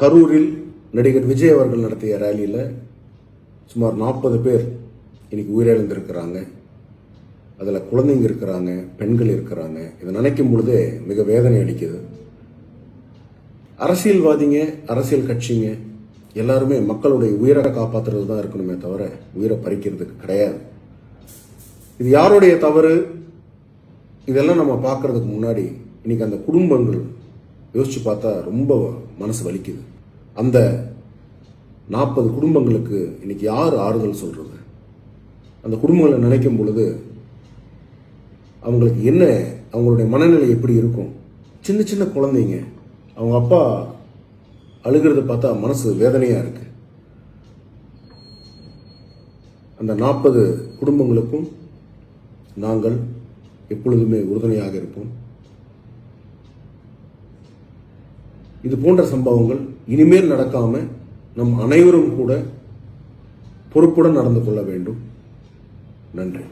கரூரில் நடிகர் விஜய் அவர்கள் நடத்திய ரேலியில் சுமார் 40 பேர் இன்னைக்கு உயிரிழந்திருக்கிறாங்க. அதில் குழந்தைங்க இருக்கிறாங்க, பெண்கள் இருக்கிறாங்க. இதை நினைக்கும் பொழுதே மிக வேதனை அளிக்குது. அரசியல்வாதிங்க, அரசியல் கட்சிங்க எல்லாருமே மக்களுடைய உயிரை காப்பாற்றுறது தான் இருக்கணுமே தவிர உயிரை பறிக்கிறதுக்கு கிடையாது. இது யாருடைய தவறு? இதெல்லாம் நம்ம பார்க்கறதுக்கு முன்னாடி இன்னைக்கு அந்த குடும்பங்கள் யோசிச்சு பார்த்தா ரொம்ப மனசு வலிக்குது. அந்த 40 குடும்பங்களுக்கு இன்னைக்கு யார் ஆறுதல் சொல்றது? அந்த குடும்பங்களை நினைக்கும் பொழுது அவங்களுக்கு என்ன, அவங்களுடைய மனநிலை எப்படி இருக்கும்? சின்ன சின்ன குழந்தைங்க, அவங்க அப்பா அழுகிறத பார்த்தா மனசு வேதனையா இருக்கு. அந்த 40 குடும்பங்களுக்கும் நாங்கள் எப்பொழுதுமே உறுதுணையாக இருப்போம். இது போன்ற சம்பவங்கள் இனிமேல் நடக்காம நம் அனைவரும் கூட பொறுப்புடன் நடந்து கொள்ள வேண்டும். நன்றி.